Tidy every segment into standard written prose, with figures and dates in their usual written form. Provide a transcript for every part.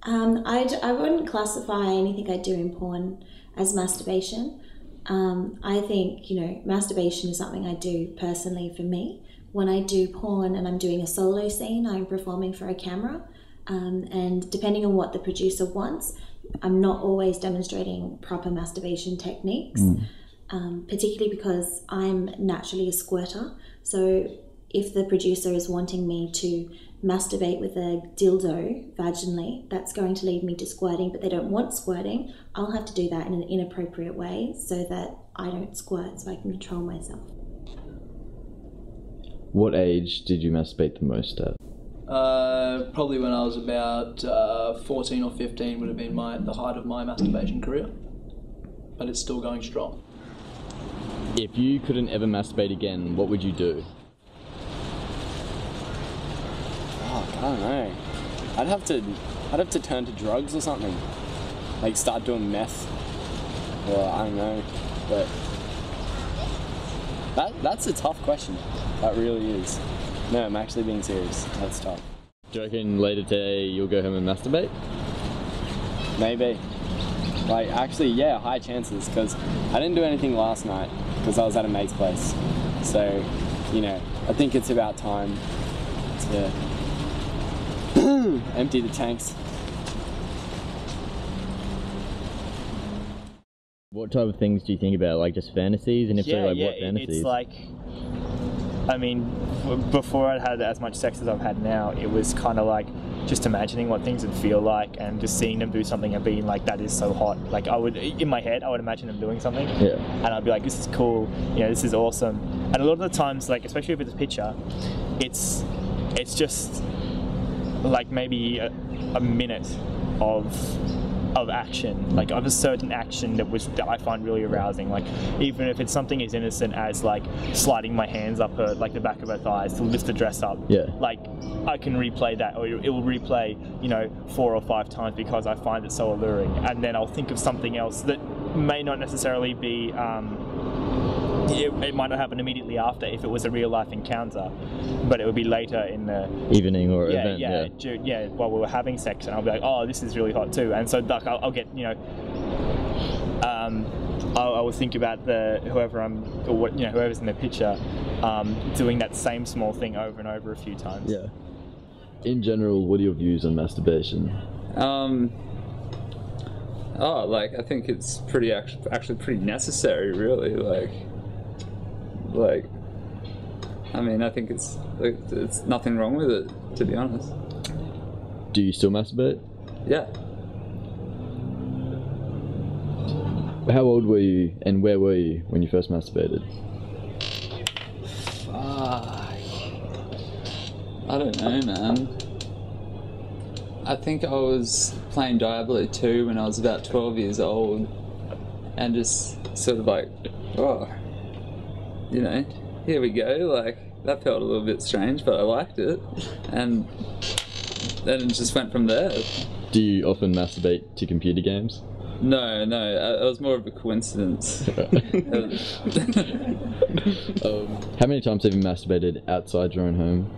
I wouldn't classify anything I do in porn as masturbation. I think, masturbation is something I do personally for me. When I do porn and I'm doing a solo scene, I'm performing for a camera. And depending on what the producer wants, I'm not always demonstrating proper masturbation techniques, particularly because I'm naturally a squirter. So if the producer is wanting me to masturbate with a dildo vaginally, that's going to lead me to squirting, but they don't want squirting. I'll have to do that in an inappropriate way so that I don't squirt, so I can control myself. What age did you masturbate the most at? Probably when I was about 14 or 15 would have been the height of my masturbation career, but it's still going strong. If you couldn't ever masturbate again, what would you do? I don't know. I'd have to turn to drugs or something. Like start doing meth. Or I don't know. But that's a tough question. That really is. No, I'm actually being serious. That's tough. Do you reckon later today you'll go home and masturbate? Maybe. Like actually, yeah, high chances, because I didn't do anything last night because I was at a mate's place. So, I think it's about time to empty the tanks. What type of things do you think about? Like just fantasies? And if so, like what fantasies? It's like, I mean, before I'd had as much sex as I've had now, it was kind of like just imagining what things would feel like and just seeing them do something and being like, that is so hot. Like in my head, I would imagine them doing something. Yeah. And I'd be like, this is cool, this is awesome. And a lot of the times, like, especially if it's a picture, it's just like maybe a minute of action, like of a certain action that I find really arousing. Like even if it's something as innocent as like sliding my hands up her, like the back of her thighs to lift the dress up. Yeah. Like I can replay that, or it will replay, 4 or 5 times because I find it so alluring. And then I'll think of something else that may not necessarily be. It might not happen immediately after if it was a real life encounter, but it would be later in the evening or event. While we were having sex, and I'll be like, oh, this is really hot too. And so like I'll get I will think about whoever's in the picture, doing that same small thing over and over a few times. Yeah. In general, what are your views on masturbation? I think it's actually pretty necessary, really. I think it's nothing wrong with it, to be honest. Do you still masturbate? Yeah. How old were you and where were you when you first masturbated? I don't know, man. I think I was playing Diablo 2 when I was about 12 years old, and just sort of like, here we go, like, that felt a little bit strange, but I liked it, and then it just went from there. Do you often masturbate to computer games? No, it was more of a coincidence. How many times have you masturbated outside your own home?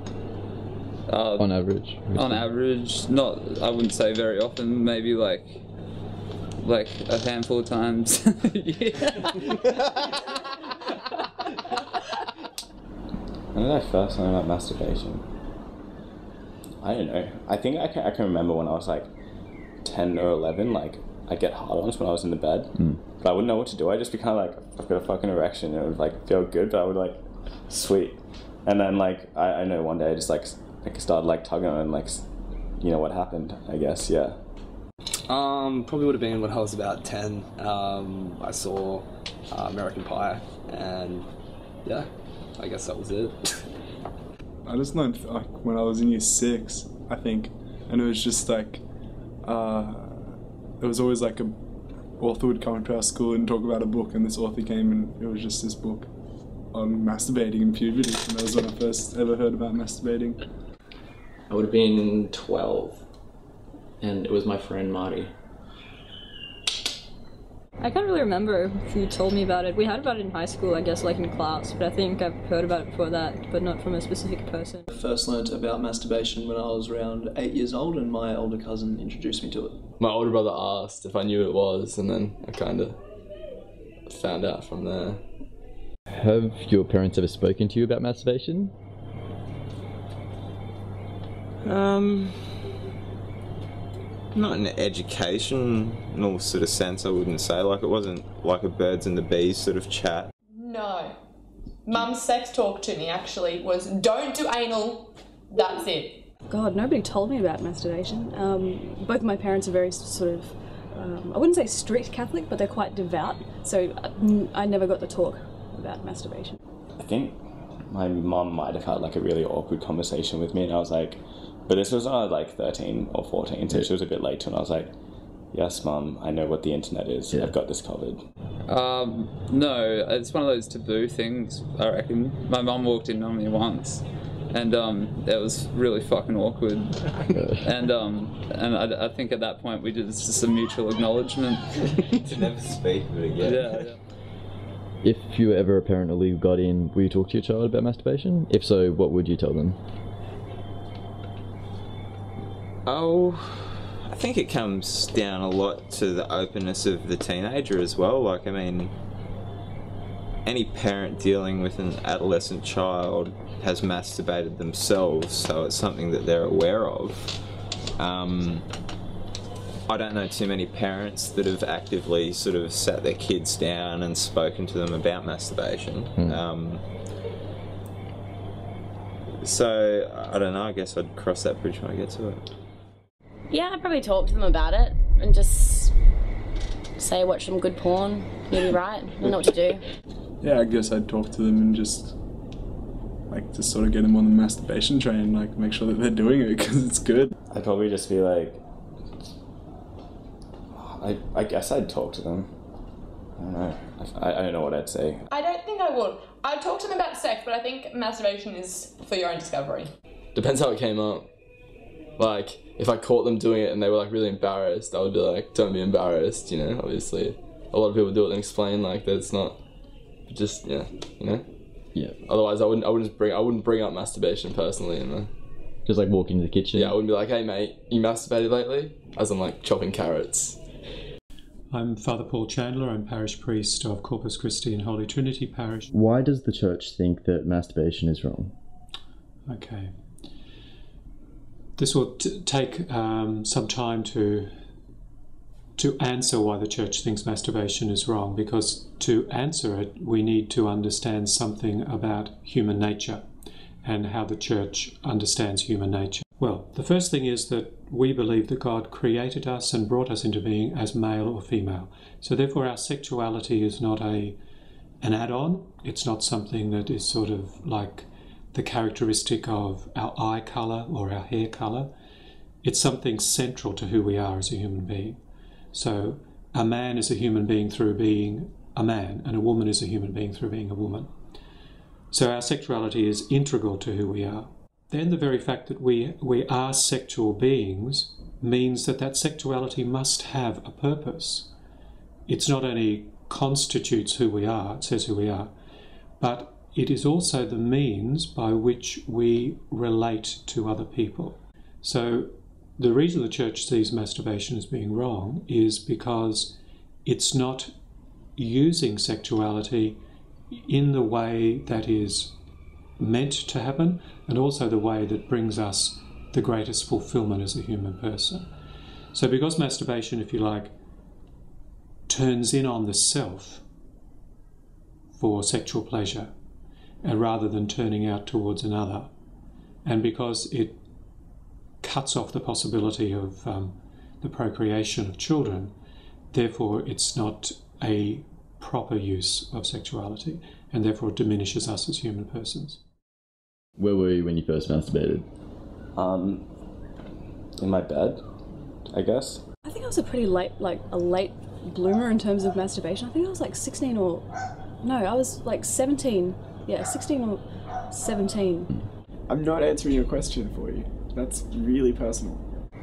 On average? On average, I wouldn't say very often, maybe like a handful of times. When did I first learn about masturbation? I don't know. I think I can remember when I was like 10 or 11, like I'd get hard-ons when I was in the bed, but I wouldn't know what to do. I'd just be kind of like, I've got a fucking erection, and it would like feel good, but I would like, sweet. And then like, I know one day I just like started like tugging on it, and like, what happened, I guess, yeah. Probably would have been when I was about 10. I saw American Pie, and yeah, I guess that was it. I just learned when I was in year 6, I think, and it was just like, there was always like a author would come into our school and talk about a book, and this author came and it was just this book on masturbating and puberty, and that was when I first ever heard about masturbating. I would have been 12, and it was my friend Marty. I can't really remember who told me about it. We heard about it in high school, I guess, like in class, but I think I've heard about it before that, but not from a specific person. I first learnt about masturbation when I was around 8 years old, and my older cousin introduced me to it. My older brother asked if I knew what it was, and then I kind of found out from there. Have your parents ever spoken to you about masturbation? Not in an educational sort of sense, I wouldn't say. Like, it wasn't like a birds and the bees sort of chat. No. Mum's sex talk to me, actually, was don't do anal, that's it. God, nobody told me about masturbation. Both of my parents are very sort of, I wouldn't say strict Catholic, but they're quite devout, so I never got to talk about masturbation. I think my mum might have had like a really awkward conversation with me, and I was like, but this was when I was like 13 or 14, so she was a bit late, and I was like, yes, Mum, I know what the internet is. Yeah. I've got this covered. No, it's one of those taboo things, I reckon. My mum walked in on me once, and that was really fucking awkward. and I think at that point we did just a mutual acknowledgement. To never speak of it again. Yeah. If you were ever a parent or legal guardian, will you talk to your child about masturbation? If so, what would you tell them? Oh, I think it comes down a lot to the openness of the teenager as well. Like, I mean, any parent dealing with an adolescent child has masturbated themselves, so it's something that they're aware of. I don't know too many parents that have actively sort of sat their kids down and spoken to them about masturbation. So, I don't know, I guess I'd cross that bridge when I get to it. Yeah, I'd probably talk to them about it and just say watch some good porn, you'll be right, I know what to do. Yeah, I guess I'd talk to them and just sort of get them on the masturbation train, like make sure that they're doing it because it's good. I'd probably just be like, I guess I'd talk to them. I don't know. I don't know what I'd say. I don't think I would. I'd talk to them about sex, but I think masturbation is for your own discovery. Depends how it came up. Like, if I caught them doing it and they were like really embarrassed, I would be like, don't be embarrassed, you know, obviously. A lot of people do it and explain like that it's not, just, yeah, you know? Yeah. Otherwise I wouldn't bring up masturbation personally, you know? Just like walk into the kitchen? Yeah, I wouldn't be like, hey mate, you masturbated lately? As I'm like chopping carrots. I'm Father Paul Chandler, I'm parish priest of Corpus Christi in Holy Trinity Parish. Why does the church think that masturbation is wrong? Okay. This will take some time to answer why the church thinks masturbation is wrong, because to answer it we need to understand something about human nature and how the church understands human nature. Well, the first thing is that we believe that God created us and brought us into being as male or female. So therefore our sexuality is not an add-on. It's not something that is sort of like the characteristic of our eye colour or our hair colour. It's something central to who we are as a human being. So a man is a human being through being a man, and a woman is a human being through being a woman. So our sexuality is integral to who we are. Then the very fact that we are sexual beings means that sexuality must have a purpose. It's not only constitutes who we are, it says who we are, but it is also the means by which we relate to other people. So the reason the church sees masturbation as being wrong is because it's not using sexuality in the way that is meant to happen, and also the way that brings us the greatest fulfillment as a human person. So because masturbation, if you like, turns in on the self for sexual pleasure, and rather than turning out towards another, and because it cuts off the possibility of the procreation of children, therefore it's not a proper use of sexuality, and therefore it diminishes us as human persons. Where were you when you first masturbated? In my bed, I guess. I think I was a pretty late bloomer in terms of masturbation. I think I was like 16 or... No, I was like 17. Yeah, 16 or 17. I'm not answering your question for you. That's really personal.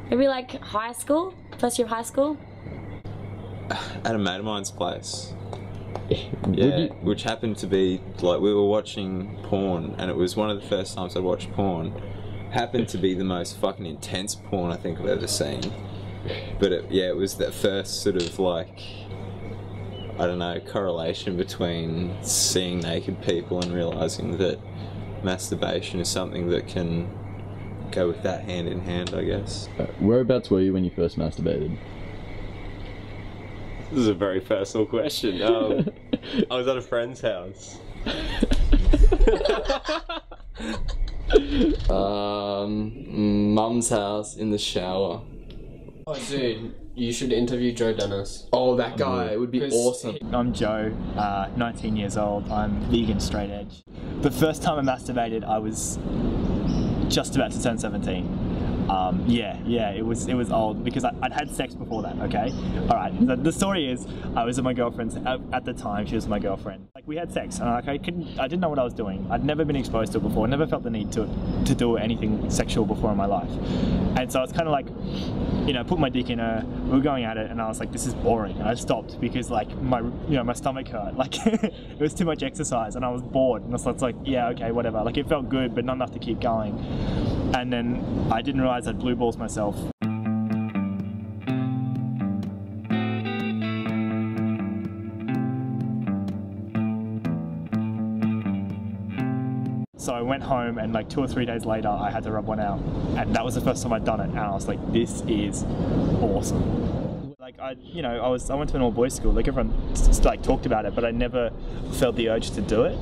Maybe like high school? First year of high school? at a mate of mine's place. Yeah, which happened to be like we were watching porn, and it was one of the first times I watched porn. Happened to be the most fucking intense porn I think I've ever seen. But it was that first sort of like, I don't know, correlation between seeing naked people and realising that masturbation is something that can go with that hand in hand, I guess. Whereabouts were you when you first masturbated? This is a very personal question. I was at a friend's house. Mum's house in the shower. Oh, dude, you should interview Joe Dennis. Oh, that guy. It would be awesome. I'm Joe, 19 years old. I'm vegan, straight edge. The first time I masturbated, I was just about to turn 17. It was old because I'd had sex before that, okay? Alright, the story is, I was at my girlfriend's, at the time, she was my girlfriend. Like, we had sex, and I didn't know what I was doing. I'd never been exposed to it before, never felt the need to do anything sexual before in my life. And so I was kind of like, put my dick in her, we were going at it, and I was like, this is boring. And I stopped because, like, my stomach hurt. Like, it was too much exercise, and I was bored. And so it's like, yeah, okay, whatever. Like, it felt good, but not enough to keep going. And then I didn't realise I'd blue balls myself. So I went home, and like 2 or 3 days later I had to rub one out, and that was the first time I'd done it, and I was like, this is awesome. Like I went to an all boys school, like everyone like talked about it, but I never felt the urge to do it.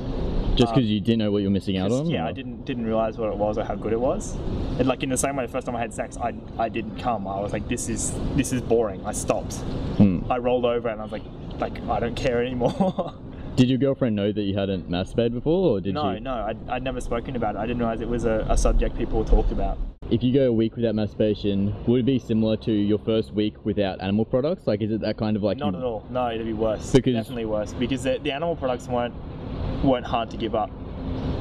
Just because you didn't know what you're missing out on? Yeah, or? I didn't realize what it was or how good it was. And like in the same way, the first time I had sex, I didn't come. I was like, this is boring. I stopped. I rolled over and I was like I don't care anymore. Did your girlfriend know that you hadn't masturbated before, or did you? No, I'd never spoken about it. I didn't realize it was a subject people talked about. If you go a week without masturbation, would it be similar to your first week without animal products? Like, is it that kind of like? Not at all. No, it'd be worse. Definitely worse, because the animal products weren't hard to give up.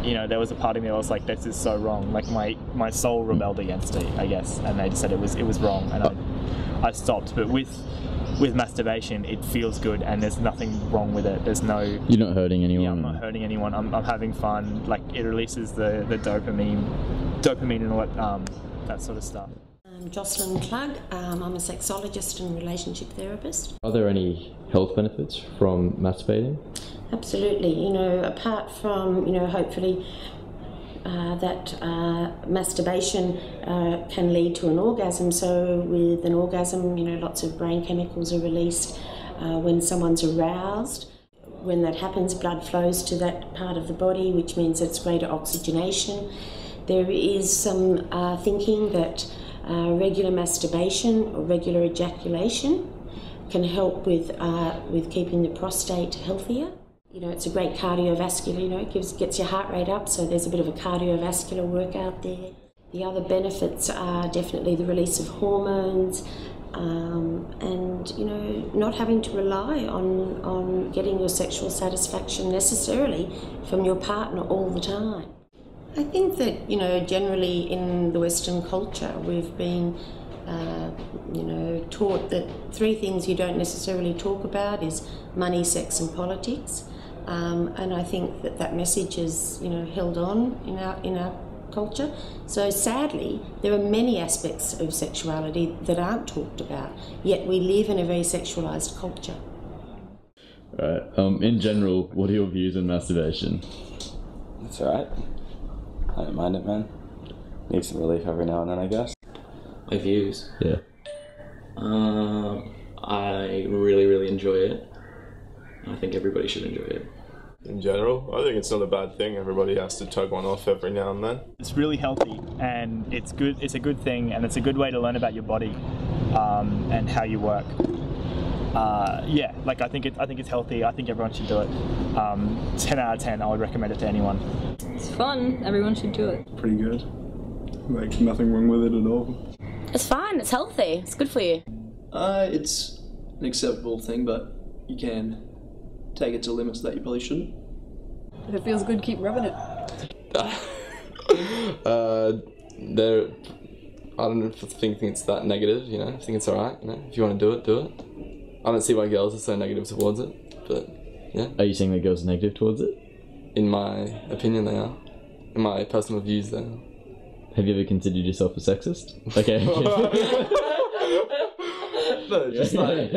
There was a part of me that was like, this is so wrong. Like my soul rebelled against it, I guess, and they just said it was wrong, and I stopped. But with masturbation, it feels good, and there's nothing wrong with it. There's no. You're not hurting anyone. Yeah, I'm not hurting anyone. I'm having fun. Like, it releases the dopamine and all that sort of stuff. I'm Jocelyn Klug. I'm a sexologist and relationship therapist. Are there any health benefits from masturbating? Absolutely. Apart from, hopefully that masturbation can lead to an orgasm. So with an orgasm, lots of brain chemicals are released when someone's aroused. When that happens, blood flows to that part of the body, which means it's greater oxygenation. There is some thinking that regular masturbation or regular ejaculation can help with keeping the prostate healthier. It's a great cardiovascular, it gets your heart rate up, so there's a bit of a cardiovascular workout there. The other benefits are definitely the release of hormones, and not having to rely on getting your sexual satisfaction necessarily from your partner all the time. I think that, generally in the Western culture we've been taught that 3 things you don't necessarily talk about is money, sex and politics. And I think that message is, held on in our culture. So sadly, there are many aspects of sexuality that aren't talked about, yet we live in a very sexualized culture. Right. In general, what are your views on masturbation? That's alright. I don't mind it, man. Need some relief every now and then, I guess. My views? Yeah. I really, really enjoy it. I think everybody should enjoy it. In general, I think it's not a bad thing. Everybody has to tug one off every now and then. It's really healthy, and it's good. It's a good thing, and it's a good way to learn about your body and how you work. I think it's healthy. I think everyone should do it. 10 out of 10. I would recommend it to anyone. It's fun. Everyone should do it. Pretty good. Like, nothing wrong with it at all. It's fine. It's healthy. It's good for you. It's an acceptable thing, but you can take it to limits that you probably shouldn't. If it feels good, keep rubbing it. I don't think it's that negative, I think it's alright, if you want to do it, do it. I don't see why girls are so negative towards it, but yeah. Are you saying that girls are negative towards it? In my opinion, they are. In my personal views, they are. Have you ever considered yourself a sexist? Okay. No, just like.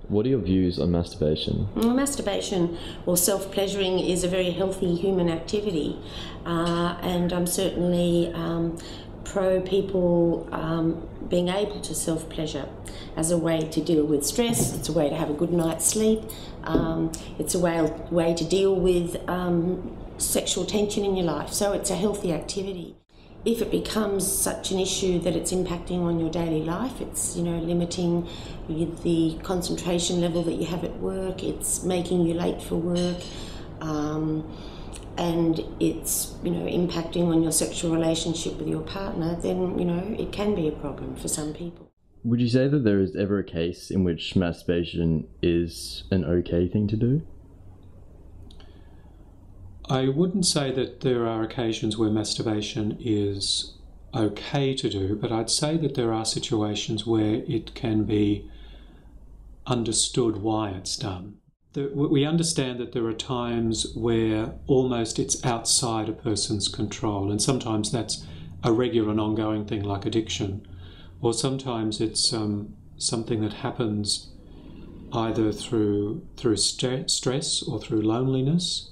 What are your views on masturbation? Masturbation or self-pleasuring is a very healthy human activity, and I'm certainly pro people being able to self-pleasure as a way to deal with stress. It's a way to have a good night's sleep. It's a way to deal with sexual tension in your life. So it's a healthy activity. If it becomes such an issue that it's impacting on your daily life, it's, you know, limiting the concentration level that you have at work, it's making you late for work, and it's, you know, impacting on your sexual relationship with your partner, then, you know, it can be a problem for some people. Would you say that there is ever a case in which masturbation is an okay thing to do? I wouldn't say that there are occasions where masturbation is okay to do, but I'd say that there are situations where it can be understood why it's done. We understand that there are times where almost it's outside a person's control, and sometimes that's a regular and ongoing thing like addiction, or sometimes it's something that happens either through stress or through loneliness.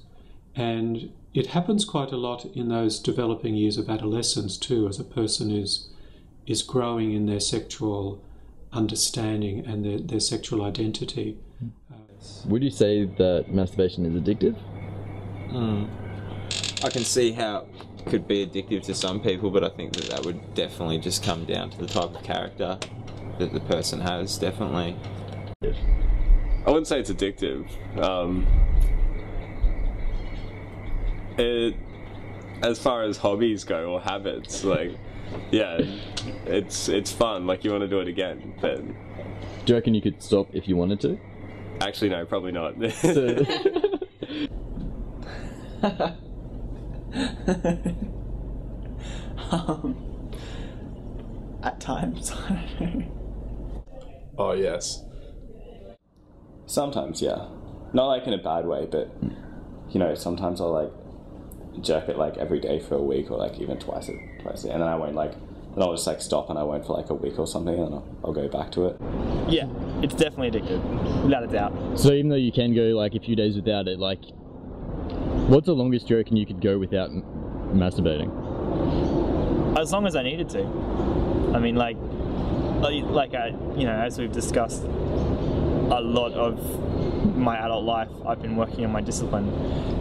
And it happens quite a lot in those developing years of adolescence too, as a person is growing in their sexual understanding and their sexual identity. Would you say that masturbation is addictive? I can see how it could be addictive to some people, but I think that would definitely just come down to the type of character that the person has, definitely. I wouldn't say it's addictive. As far as hobbies go or habits, like, yeah, it's fun. Like, you want to do it again, but do you reckon you could stop if you wanted to? Actually, no, probably not. At times. Oh yes. Sometimes, yeah. Not like in a bad way, but you know, sometimes I'll like jerk it like every day for a week, or like even twice a day, and then I won't then I'll just like stop and I won't for like a week or something, and then I'll go back to it. Yeah, it's definitely addictive, without a doubt. So even though you can go like a few days without it, like, what's the longest you reckon you could go without masturbating? As long as I needed to. I mean, like you know, as we've discussed, a lot of my adult life I've been working on my discipline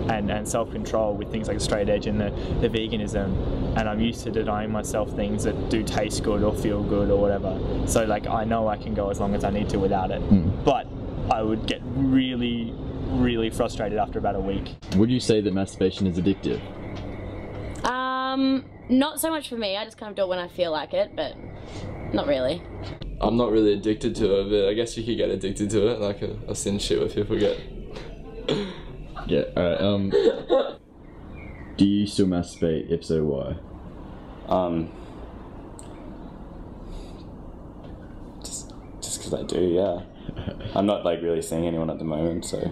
and self-control with things like the straight edge and the veganism, and I'm used to denying myself things that do taste good or feel good or whatever. So like, I know I can go as long as I need to without it, but I would get really, really frustrated after about a week. Would you say that masturbation is addictive? Not so much for me. I just kind of do it when I feel like it, but not really. I'm not really addicted to it, but I guess you could get addicted to it. Like I've seen shit where people get. Yeah. All right. Do you still masturbate? If so, why? Just because I do, yeah. I'm not like really seeing anyone at the moment, so.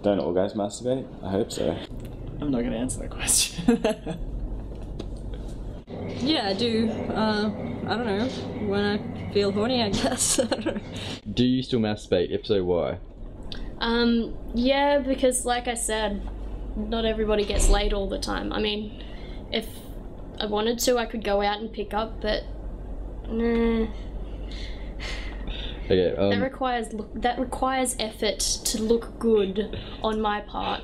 Don't all guys masturbate? I hope so. I'm not going to answer that question. Yeah, I do. I don't know. When I feel horny, I guess. I don't know. Do you still masturbate? If so, why? Yeah, because like I said, not everybody gets laid all the time. I mean, if I wanted to, I could go out and pick up, but nah. Okay, that requires effort to look good on my part.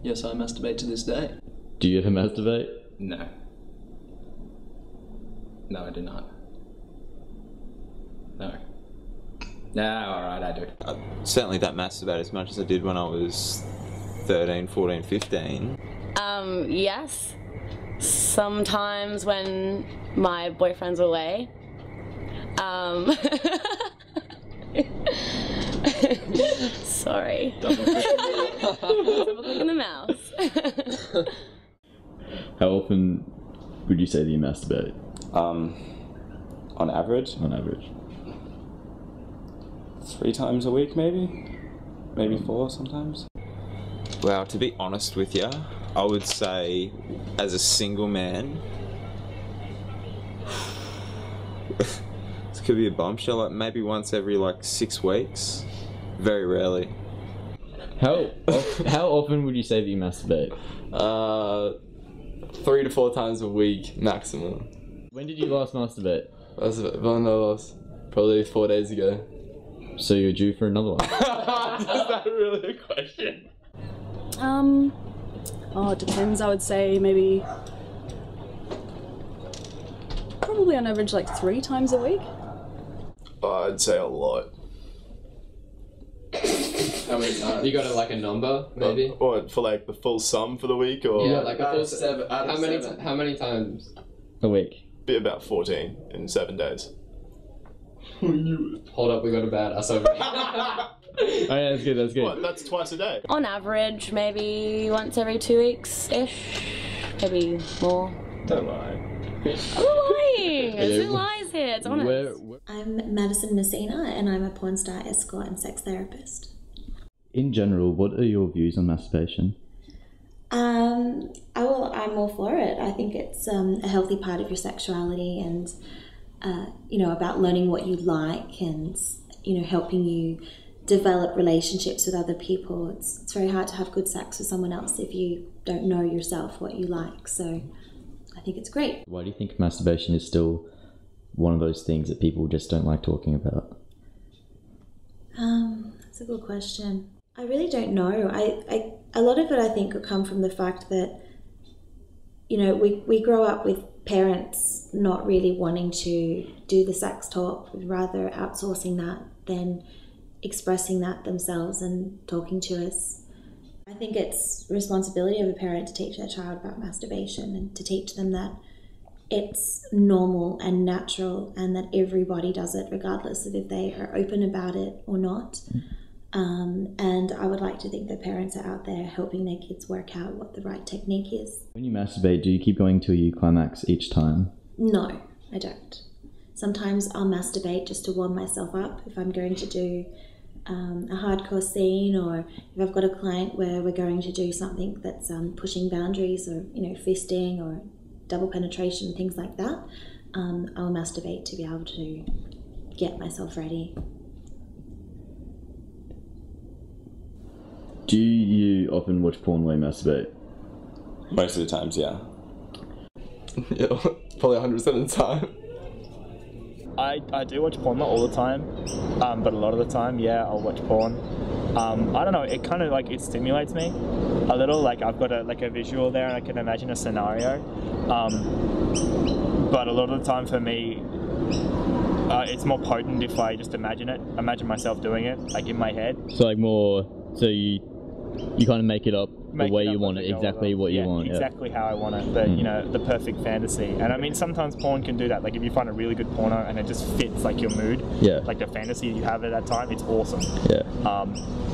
Yes, I masturbate to this day. Do you ever masturbate? No. No, I do not. No. No, alright, I do. I certainly don't masturbate as much as I did when I was 13, 14, 15. Yes. Sometimes when my boyfriend's away. Sorry. Double click in the mouse. How often would you say that you masturbate? On average? On average. 3 times a week, maybe 4 sometimes. Well, to be honest with you, I would say as a single man, this could be a bombshell, like maybe once every like 6 weeks. Very rarely. How often would you say that you masturbate? 3 to 4 times a week maximum. When did you last masturbate? Probably 4 days ago. So you're due for another one. Is that really a question? Oh, it depends. I would say maybe probably on average like 3 times a week. I'd say a lot. How many times? You got like a number, maybe? Or for like the full sum for the week, or Yeah, like a full 7. How many times? A week. Be about 14 in 7 days. Hold up, we got a bad ass over here. Oh yeah, that's good. What, that's twice a day? On average, maybe once every 2 weeks-ish. Maybe more. Don't lie. I'm not lying! There's no lies here, it's honest. I'm Madison Messina, and I'm a porn star, escort, and sex therapist. In general, what are your views on masturbation? I'm all for it. I think it's a healthy part of your sexuality, and about learning what you like, and helping you develop relationships with other people. It's very hard to have good sex with someone else if you don't know yourself what you like. So I think it's great. Why do you think masturbation is still one of those things that people just don't like talking about? That's a good question. I really don't know. A lot of it I think could come from the fact that we grow up with parents not really wanting to do the sex talk, rather outsourcing that than expressing that themselves and talking to us. I think it's responsibility of a parent to teach their child about masturbation and to teach them that it's normal and natural and that everybody does it regardless of if they are open about it or not. And I would like to think that parents are out there helping their kids work out what the right technique is. When you masturbate, do you keep going till you climax each time? No, I don't. Sometimes I'll masturbate just to warm myself up if I'm going to do a hardcore scene, or if I've got a client where we're going to do something that's pushing boundaries, or fisting or double penetration, things like that. I'll masturbate to be able to get myself ready. Do you often watch porn while you masturbate? Most of the times, yeah. Yeah, probably 100% of the time. I do watch porn, not all the time, but a lot of the time, yeah, I'll watch porn. I don't know, it kind of it stimulates me a little, I've got a visual there and I can imagine a scenario, but a lot of the time for me, it's more potent if I just imagine myself doing it, in my head. So you kind of make it up the way you want it, exactly what you want. Exactly how I want it, the perfect fantasy. And I mean, sometimes porn can do that. If you find a really good porno and it just fits your mood, the fantasy you have at that time, it's awesome. Yeah.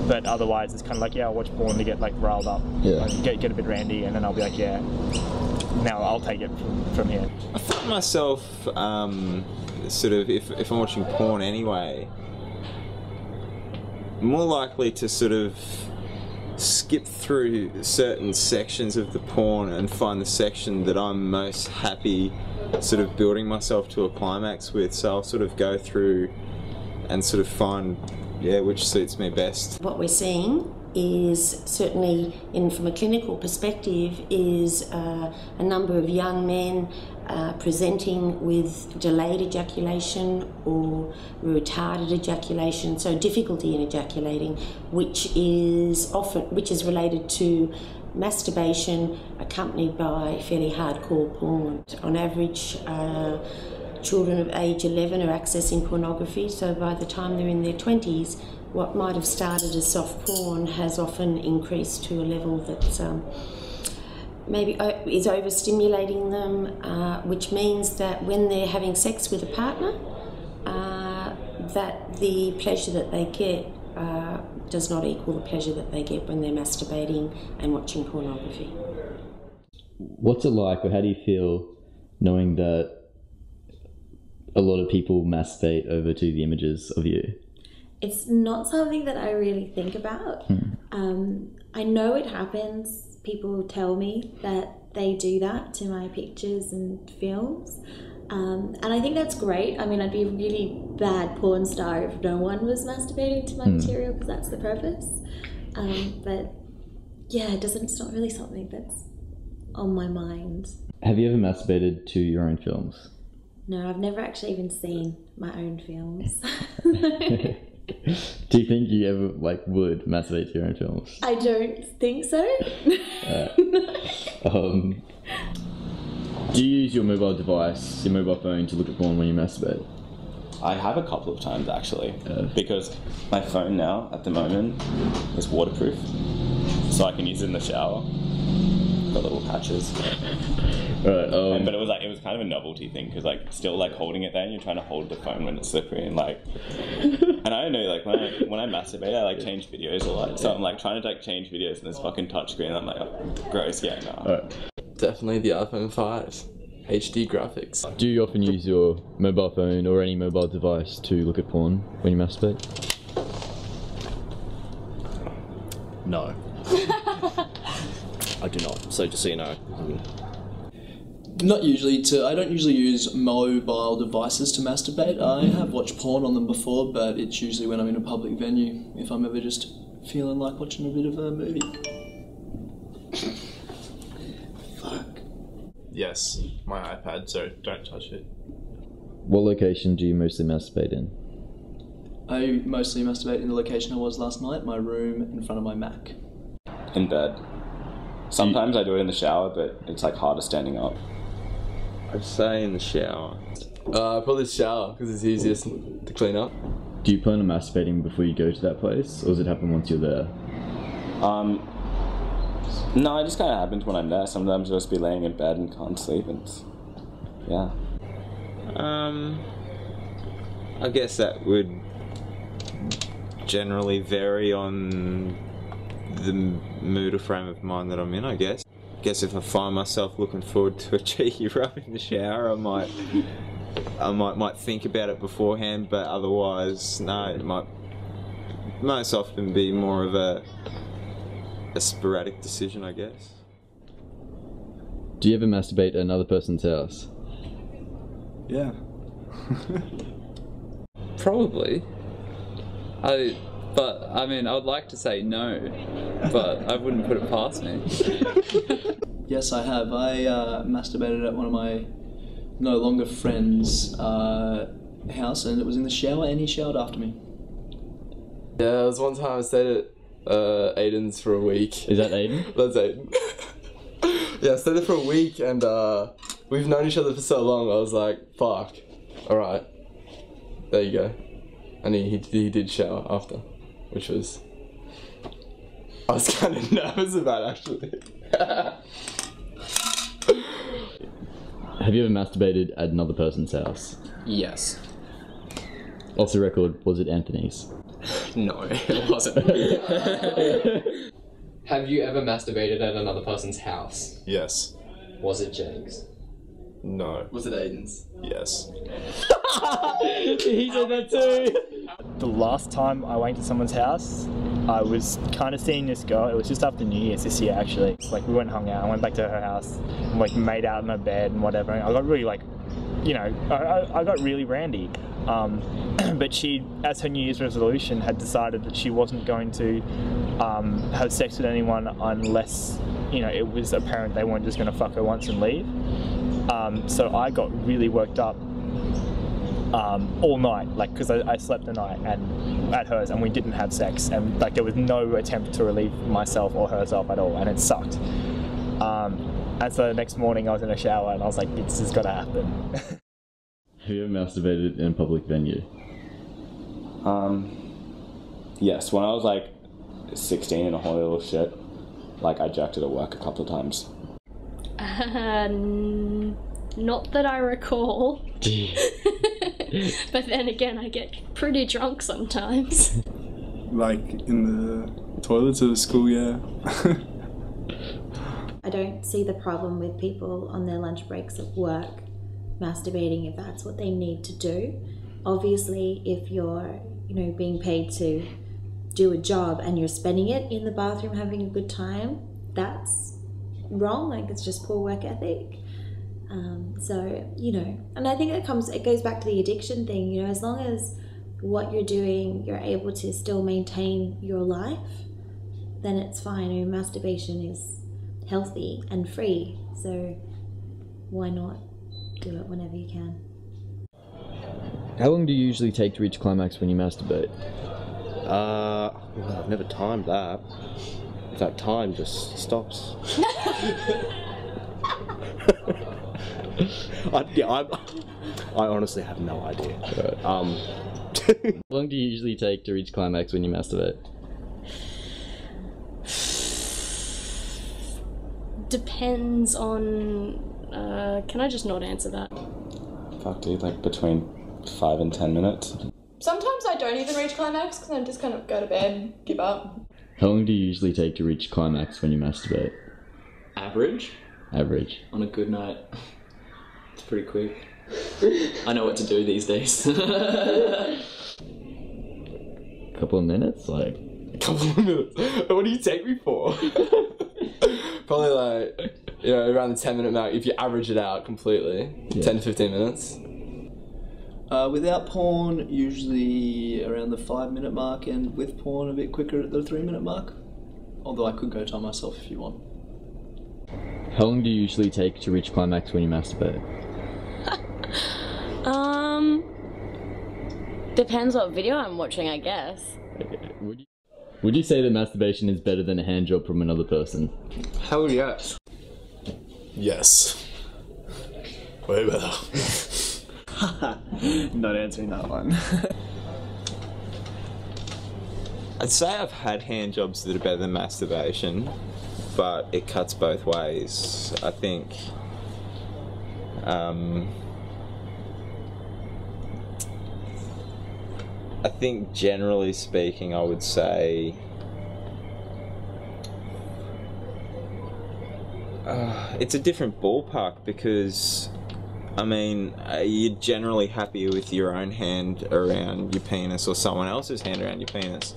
But otherwise, it's kind of I'll watch porn to get riled up, get a bit randy, and then I'll be now I'll take it from here. I find myself if I'm watching porn anyway, more likely to skip through certain sections of the porn and find the section that I'm most happy building myself to a climax with. So I'll go through and find which suits me best. What we're seeing is certainly, from a clinical perspective, is a number of young men presenting with delayed ejaculation or retarded ejaculation, so difficulty in ejaculating, which is related to masturbation accompanied by fairly hardcore porn. On average, children of age 11 are accessing pornography, so by the time they're in their 20s, what might have started as soft porn has often increased to a level that's maybe is overstimulating them, which means that when they're having sex with a partner, that the pleasure that they get does not equal the pleasure that they get when they're masturbating and watching pornography. What's it like, or how do you feel knowing that a lot of people masturbate over to the images of you? it's not something that I really think about. I know it happens. People tell me that they do that to my pictures and films. And I think that's great. I mean, I'd be a really bad porn star if no one was masturbating to my material, because that's the purpose. But yeah, it's not really something that's on my mind. Have you ever masturbated to your own films? No, I've never actually even seen my own films. Do you think you ever would masturbate to your own films? I don't think so. Do you use your mobile device, your mobile phone, to look at porn when you masturbate? I have a couple of times actually, because my phone now at the moment is waterproof, so I can use it in the shower. Got little patches. Right. But it was kind of a novelty thing, because still holding it there, and you're trying to hold the phone when it's slippery, and and I don't know, when I masturbate, I change videos a lot. So I'm trying to change videos in this fucking touchscreen. I'm oh, gross. Yeah, no. Right. Definitely the iPhone 5. HD graphics. Do you often use your mobile phone or any mobile device to look at porn when you masturbate? No. I do not. So just so you know. Not usually. I don't usually use mobile devices to masturbate. I have watched porn on them before, but it's usually when I'm in a public venue, if I'm ever just feeling like watching a bit of a movie. Yes, my iPad, so don't touch it. What location do you mostly masturbate in? I mostly masturbate in the location I was last night, my room in front of my Mac. In bed. Sometimes I do it in the shower, but it's harder standing up. I'd say in the shower. Probably the shower, because it's easiest to clean up. Do you plan on masturbating before you go to that place, or does it happen once you're there? No, it just kind of happens when I'm there. Sometimes I'll just be laying in bed and can't sleep, and yeah. I guess that would generally vary on the mood or frame of mind that I'm in, I guess. I guess if I find myself looking forward to a cheeky rub in the shower, I might think about it beforehand, but otherwise, no, it might most often be more of a sporadic decision, I guess. Do you ever masturbate at another person's house? Yeah. Probably. But I mean, I would like to say no, but I wouldn't put it past me. Yes, I have. I masturbated at one of my no longer friends' house, and it was in the shower, and he showered after me. Yeah, there was one time I stayed at Aiden's for a week. Is that Aiden? That's Aiden. Yeah, I stayed there for a week, and we've known each other for so long. I was like, fuck, alright, there you go. And he did shower after, which was, I was kind of nervous about, actually. Have you ever masturbated at another person's house? Yes. Off the record, was it Anthony's? No, it wasn't. Have you ever masturbated at another person's house? Yes. Was it Jake's? No. Was it Aiden's? Yes. He said that too. The last time I went to someone's house, I was kind of seeing this girl. It was just after New Year's this year, actually. We went and hung out. I went back to her house and made out in her bed and whatever. And I got really I got really randy. But she, as her New Year's resolution, had decided that she wasn't going to have sex with anyone unless, it was apparent they weren't just going to fuck her once and leave. So I got really worked up all night, because I slept the night and at hers, and we didn't have sex, and there was no attempt to relieve myself or herself at all, and it sucked. And so the next morning I was in a shower and I was like, this has got to happen. Have you ever masturbated in a public venue? Yes, when I was 16 and a whole little shit, I jerked it at work a couple of times. Not that I recall. But then again, I get pretty drunk sometimes. In the toilets of the school, yeah. I don't see the problem with people on their lunch breaks at work masturbating if that's what they need to do. Obviously, if you're being paid to do a job and you're spending it in the bathroom having a good time, that's wrong. Like, it's just poor work ethic. And I think it goes back to the addiction thing. As long as what you're doing, you're able to still maintain your life, then it's fine. Masturbation is healthy and free, so why not do it whenever you can? How long do you usually take to reach climax when you masturbate? Well, I've never timed that. In fact, time just stops. I honestly have no idea. How long do you usually take to reach climax when you masturbate? Depends on. Can I just not answer that? Fuck, dude, like between 5 and 10 minutes. Sometimes I don't even reach climax because I just kind of go to bed, give up. How long do you usually take to reach climax when you masturbate? Average? Average. On a good night. It's pretty quick. I know what to do these days. Couple of minutes? Like... Couple of minutes? What do you take me for? Probably like, around the 10-minute mark, if you average it out completely. Yeah. 10 to 15 minutes. Without porn, usually around the 5-minute mark, and with porn, a bit quicker at the 3-minute mark. Although I could go time myself if you want. How long do you usually take to reach climax when you masturbate? Depends what video I'm watching, I guess. Okay. Would you say that masturbation is better than a hand job from another person? Hell yes. Yes. Way better. Not answering that one. I'd say I've had hand jobs that are better than masturbation, but it cuts both ways. I think generally speaking, I would say it's a different ballpark because you're generally happier with your own hand around your penis or someone else's hand around your penis.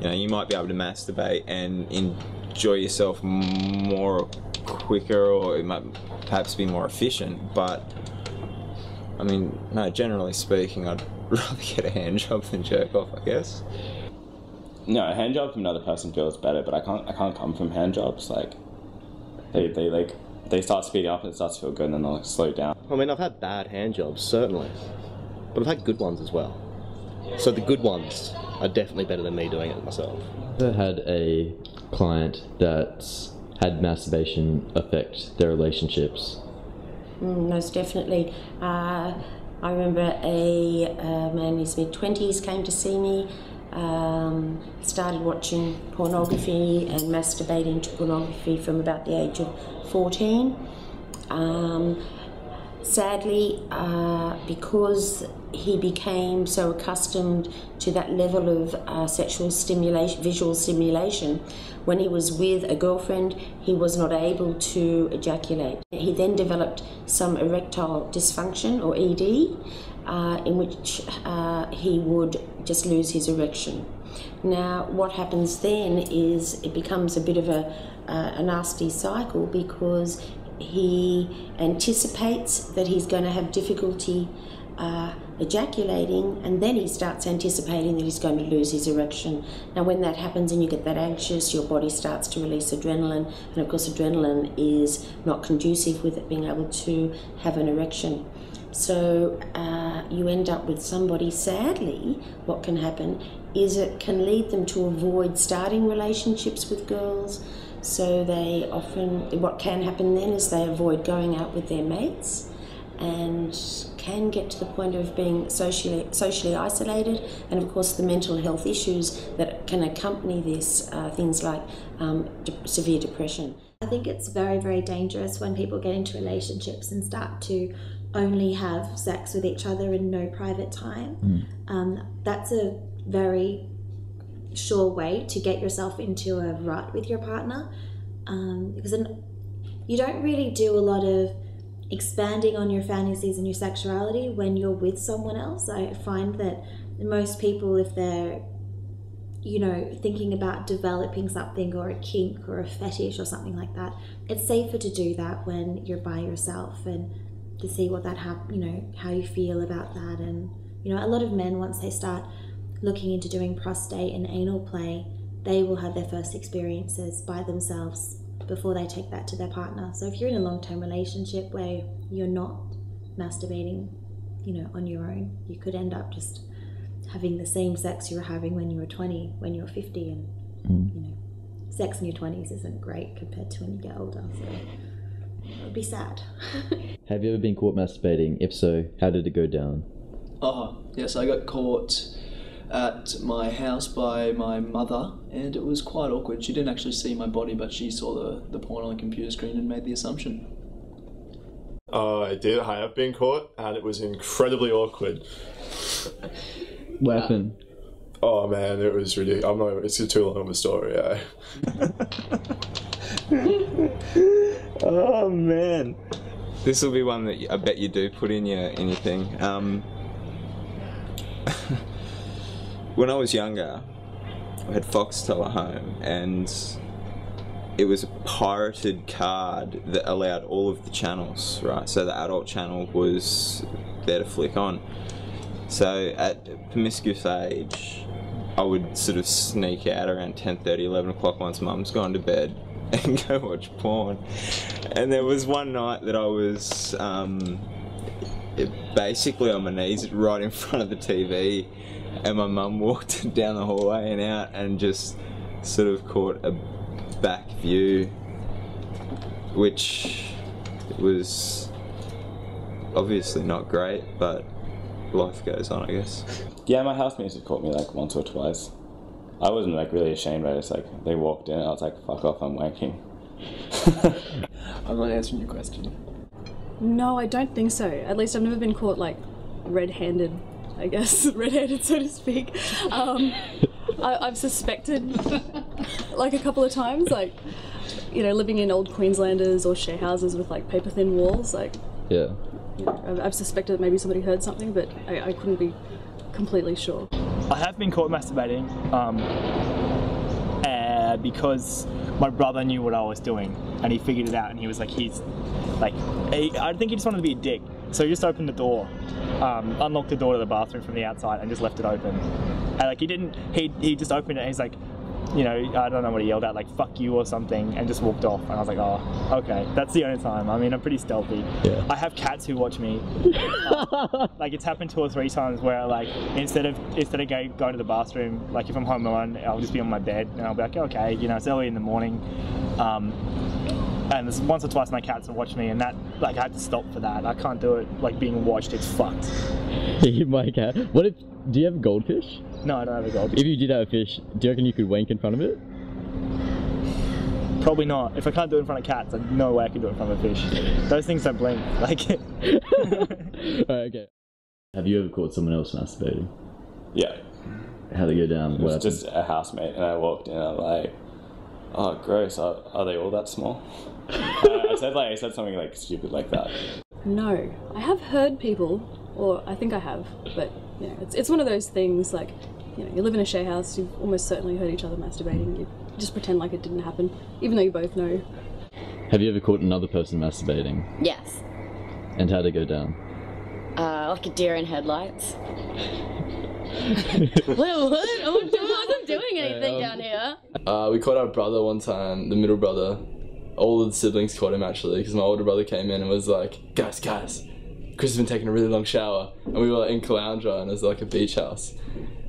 You might be able to masturbate and enjoy yourself more quicker, or it might perhaps be more efficient, but no, generally speaking, I'd rather get a hand job than jerk off, I guess. No, a hand job from another person feels better, but I can't come from hand jobs. Like, they start speeding up and it starts to feel good, and then they'll slow down. I've had bad hand jobs, certainly, but I've had good ones as well. So the good ones are definitely better than me doing it myself. I've had a client that's had masturbation affect their relationships. Most definitely. I remember a man in his mid-20s came to see me, started watching pornography and masturbating to pornography from about the age of 14. Sadly, because he became so accustomed to that level of sexual stimulation, visual stimulation, when he was with a girlfriend, he was not able to ejaculate. He then developed some erectile dysfunction, or ED, in which he would just lose his erection. Now, what happens then is it becomes a bit of a nasty cycle, because he anticipates that he's going to have difficulty ejaculating, and then he starts anticipating that he's going to lose his erection. Now, when that happens and you get that anxious, your body starts to release adrenaline, and of course adrenaline is not conducive with it being able to have an erection. So you end up with somebody, sadly, what can happen is it can lead them to avoid starting relationships with girls. So they often, what can happen then is they avoid going out with their mates, and can get to the point of being socially isolated, and of course the mental health issues that can accompany this, things like severe depression. I think it's very, very dangerous when people get into relationships and start to only have sex with each other in no private time. That's a very sure way to get yourself into a rut with your partner, because then you don't really do a lot of expanding on your fantasies and your sexuality when you're with someone else. I find that most people, if they're, you know, thinking about developing something or a kink or a fetish or something like that, it's safer to do that when you're by yourself and to see what that you know, how you feel about that. And you know, a lot of men, once they start looking into doing prostate and anal play, they will have their first experiences by themselves before they take that to their partner. So if you're in a long-term relationship where you're not masturbating, you know, on your own, you could end up just having the same sex you were having when you were 20, when you were 50, and you know, sex in your 20s isn't great compared to when you get older, so it would be sad. Have you ever been caught masturbating? If so, how did it go down? Yes, I got caught at my house by my mother, and it was quite awkward. She didn't actually see my body, but she saw the porn on the computer screen and made the assumption. I did. I have been caught, and it was incredibly awkward. What happened? Oh man, it was ridiculous. It's too long of a story. Oh man, this will be one that I bet you do put in your thing. When I was younger, I had Foxtel at home, and it was a pirated card that allowed all of the channels, right? So the adult channel was there to flick on. So at a promiscuous age, I would sort of sneak out around 10:30, 11 o'clock once mum's gone to bed and go watch porn. And there was one night that I was basically on my knees right in front of the TV, and my mum walked down the hallway and out and just sort of caught a back view, which was obviously not great, but life goes on, I guess. Yeah, my housemates have caught me like once or twice. I wasn't like really ashamed, but it's like they walked in and I was like, fuck off, I'm wanking. I'm not answering your question. No, I don't think so. At least I've never been caught like red-handed, I guess, red-handed so to speak. I've suspected like a couple of times, like, you know, living in old Queenslanders or share houses with like paper-thin walls, like, yeah. You know, I've suspected that maybe somebody heard something, but I couldn't be completely sure. I have been caught masturbating because my brother knew what I was doing and he figured it out, and he was like, I think he just wanted to be a dick. So he just opened the door, unlocked the door to the bathroom from the outside and just left it open. And like he just opened it and he's like, you know, I don't know what he yelled at, like fuck you or something, and just walked off. And I was like, oh, okay, that's the only time. I mean, I'm pretty stealthy. Yeah. I have cats who watch me. Like it's happened 2 or 3 times where like instead of going to the bathroom, like if I'm home alone, I'll just be on my bed and I'll be like, okay, you know, it's early in the morning. And once or twice my cats have watched me, and that, like, I had to stop for that. I can't do it, like, being watched, it's fucked. My cat. Do you have a goldfish? No, I don't have a goldfish. If you did have a fish, do you reckon you could wank in front of it? Probably not. If I can't do it in front of cats, there's no way I can do it in front of a fish. Those things don't blink. Like. Alright, okay. Have you ever caught someone else masturbating? Yeah. How'd it go down? It was just a housemate, and I walked in and I'm like, oh, gross, are they all that small? I said something like stupid like that. No, I have heard people, or I think I have, but you know, it's one of those things like, you know, you live in a share house, you've almost certainly heard each other masturbating, you just pretend like it didn't happen, even though you both know. Have you ever caught another person masturbating? Yes. And how'd it go down? Like a deer in headlights. What? I wasn't doing anything down here. We caught our brother one time, the middle brother. All of the siblings caught him actually, because my older brother came in and was like, guys, Chris has been taking a really long shower. And we were like, in Caloundra, and it was like a beach house.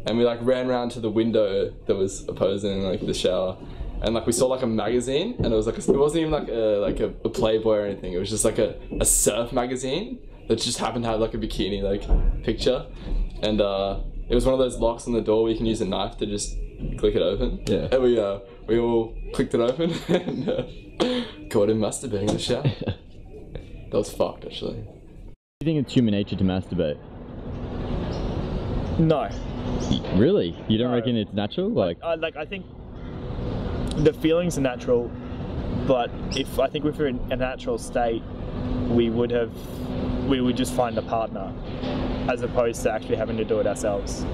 And we like ran around to the window that was opposing like the shower. And like we saw like a magazine, and it was like it wasn't even like a Playboy or anything. It was just like a surf magazine that just happened to have like a bikini like picture. And it was one of those locks on the door where you can use a knife to just click it open. Yeah. And we all clicked it open and caught him masturbating in the shower. That was fucked, actually. Do you think it's human nature to masturbate? No. Really? You don't reckon it's natural? Like I think the feelings are natural, but if we were in a natural state, we would just find a partner, as opposed to actually having to do it ourselves.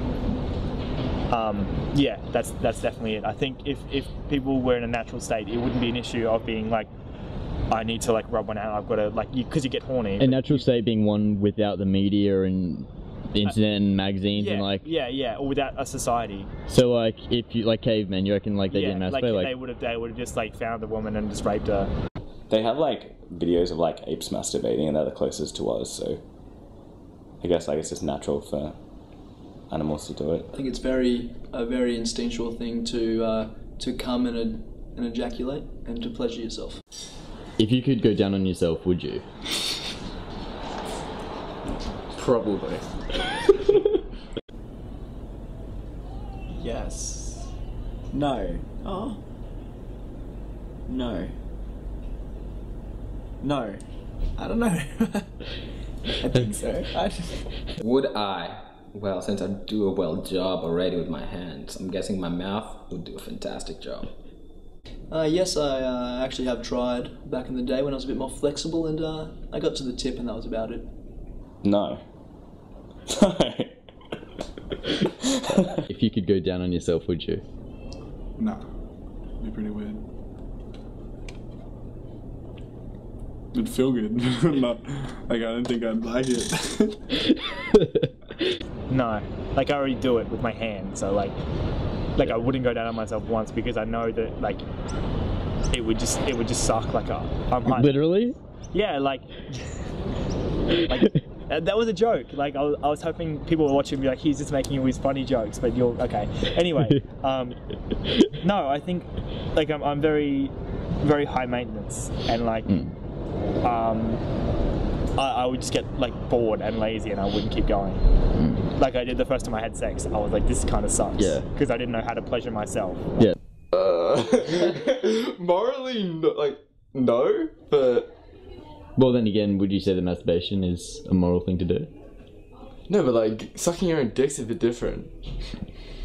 yeah, that's definitely it. I think if people were in a natural state, it wouldn't be an issue of being like, I need to like rub one out. I've got to like, because you get horny. A natural state being one without the media and the internet and magazines and like. Yeah, or without a society. So like, if you like cavemen, you reckon like they get masturbated? Like they would have just like found a woman and just raped her. They have like videos of like apes masturbating, and they're the closest to us. So I guess like it's just natural for animals to do it. I think it's a very instinctual thing to come and ejaculate and to pleasure yourself. If you could go down on yourself, would you? Probably. Yes. No. Oh. No. No. I don't know. I think so. Would I? Well, since I do a well job already with my hands, I'm guessing my mouth would do a fantastic job. Yes, I actually have tried back in the day when I was a bit more flexible, and I got to the tip, and that was about it. No. If you could go down on yourself, would you? No. It'd be pretty weird. It'd feel good. Not, like, I don't think I'd like it. No, like I already do it with my hand, so like I wouldn't go down on myself once because I know that like it would just suck. Like I'm like, literally. Yeah, like that was a joke. Like I was hoping people would watch it and be like, he's just making all these funny jokes, but you're okay. Anyway, no, I think like I'm very, very high maintenance, and like I would just get like bored and lazy, and I wouldn't keep going. Like I did the first time I had sex, I was like, this kind of sucks. Yeah. Because I didn't know how to pleasure myself. Yeah. Morally, no, but. Well, then again, would you say that masturbation is a moral thing to do? No, but like sucking your own dick's a bit different.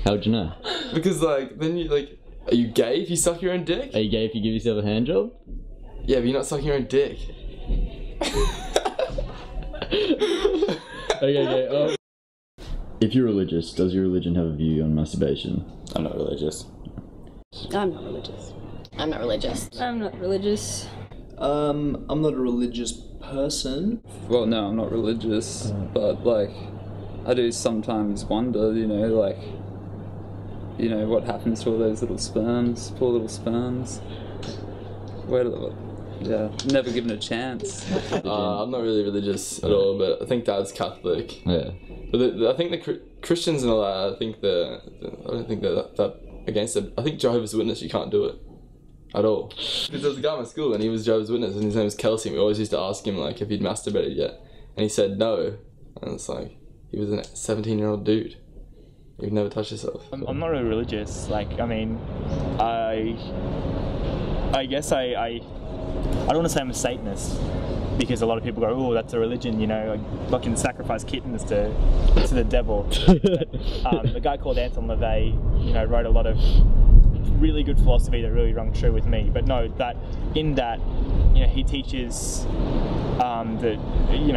How'd you know? Because like then you like, are you gay if you suck your own dick? Are you gay if you give yourself a hand job? Yeah, but you're not sucking your own dick. Okay. If you're religious, does your religion have a view on masturbation? I'm not religious. I'm not religious. I'm not religious. I'm not religious. I'm not a religious person. Well, no, I'm not religious, but like, I do sometimes wonder, like, what happens to all those little sperms, poor little sperms. Where do they? Yeah, never given a chance. I'm not really religious at all, but I think Dad's Catholic. Yeah. But I think the Christians and all that, I don't think they're that against it. I think Jehovah's Witness, you can't do it. At all. Because there was a guy in my school and he was Jehovah's Witness and his name was Kelsey, and we always used to ask him like if he'd masturbated yet. And he said no. And it's like, he was a 17-year-old dude. You've never touched yourself. I'm not really religious. Like, I mean, I guess I don't want to say I'm a Satanist, because a lot of people go, oh, that's a religion, like fucking sacrifice kittens to the devil. But, the guy called Anton LaVey, wrote a lot of really good philosophy that really rung true with me. But no, that he teaches that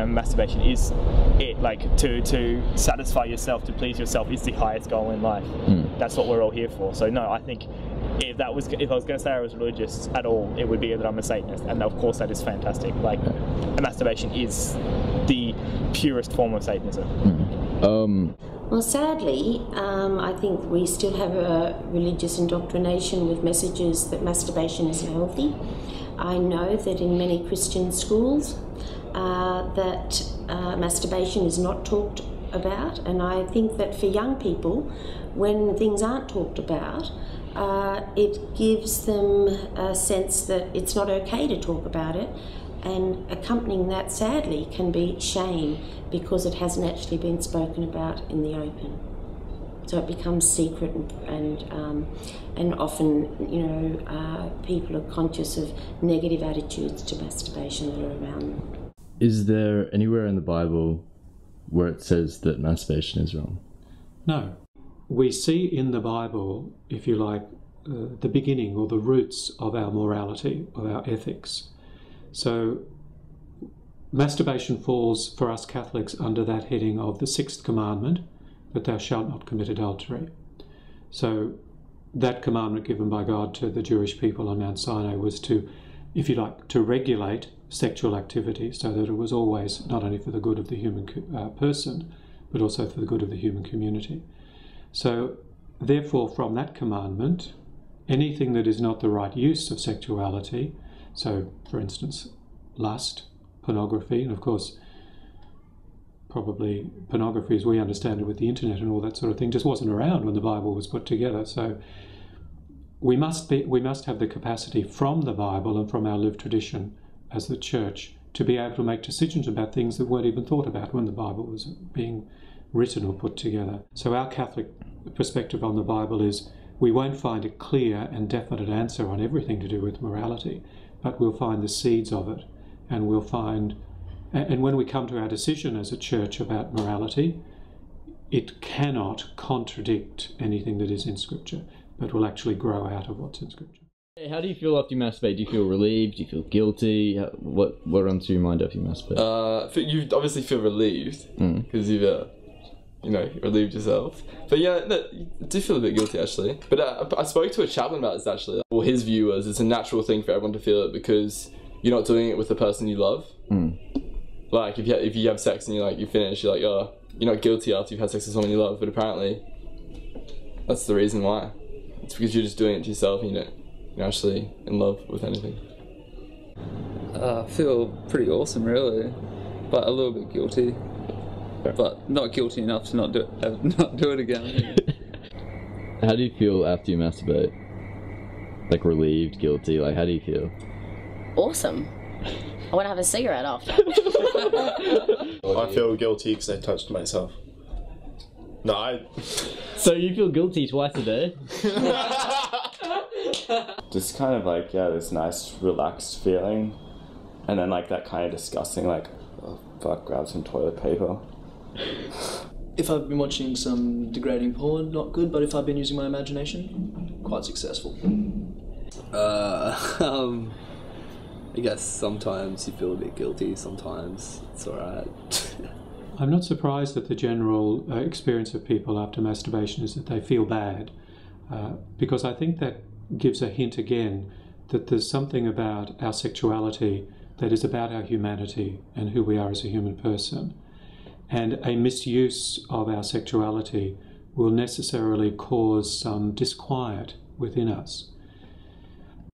masturbation is it, like to satisfy yourself, to please yourself is the highest goal in life. That's what we're all here for. So no, I think if I was going to say I was religious at all, it would be that I'm a Satanist, and of course that is fantastic. Like, masturbation is the purest form of Satanism. Well, sadly, I think we still have a religious indoctrination with messages that masturbation is healthy. I know that in many Christian schools that masturbation is not talked about, and I think that for young people, when things aren't talked about, it gives them a sense that it's not okay to talk about it, and accompanying that, sadly, can be shame because it hasn't actually been spoken about in the open. So it becomes secret, and often, people are conscious of negative attitudes to masturbation that are around them. Is there anywhere in the Bible where it says that masturbation is wrong? No. We see in the Bible, if you like, the beginning or the roots of our morality, of our ethics. So masturbation falls for us Catholics under that heading of the 6th commandment, that thou shalt not commit adultery. So that commandment given by God to the Jewish people on Mount Sinai was to, if you like, to regulate sexual activity so that it was always not only for the good of the human person, but also for the good of the human community. So therefore, from that commandment, anything that is not the right use of sexuality, so for instance, lust, pornography, and of course, probably pornography as we understand it with the internet and all that sort of thing just wasn't around when the Bible was put together. So we must have the capacity from the Bible and from our lived tradition as the church to be able to make decisions about things that weren't even thought about when the Bible was being written or put together. So our Catholic perspective on the Bible is we won't find a clear and definite answer on everything to do with morality, but we'll find the seeds of it, and we'll find, and when we come to our decision as a church about morality, it cannot contradict anything that is in Scripture, but will actually grow out of what's in Scripture. How do you feel after you masturbate? Do you feel relieved? Do you feel guilty? What runs through your mind after you masturbate? You obviously feel relieved because you've, relieved yourself. But yeah, no, you do feel a bit guilty actually. But I spoke to a chaplain about this actually. Well, his view was it's a natural thing for everyone to feel it because you're not doing it with the person you love. Like if you have sex and you finish, you're like, oh, you're not guilty after you've had sex with someone you love. But apparently, that's the reason why. It's because you're just doing it to yourself and you're actually in love with anything. I feel pretty awesome, really, but a little bit guilty. But not guilty enough to not do it again. How do you feel after you masturbate? Like relieved, guilty? Like how do you feel? Awesome. I want to have a cigarette after. I feel guilty because I touched myself. No, So you feel guilty twice a day? Just kind of like, yeah, this nice relaxed feeling, and then like that kind of disgusting, like, oh fuck, grab some toilet paper. If I've been watching some degrading porn, not good, but if I've been using my imagination, quite successful. I guess sometimes you feel a bit guilty, sometimes it's alright. I'm not surprised that the general experience of people after masturbation is that they feel bad, because I think that gives a hint again that there's something about our sexuality that is about our humanity and who we are as a human person. And a misuse of our sexuality will necessarily cause some disquiet within us.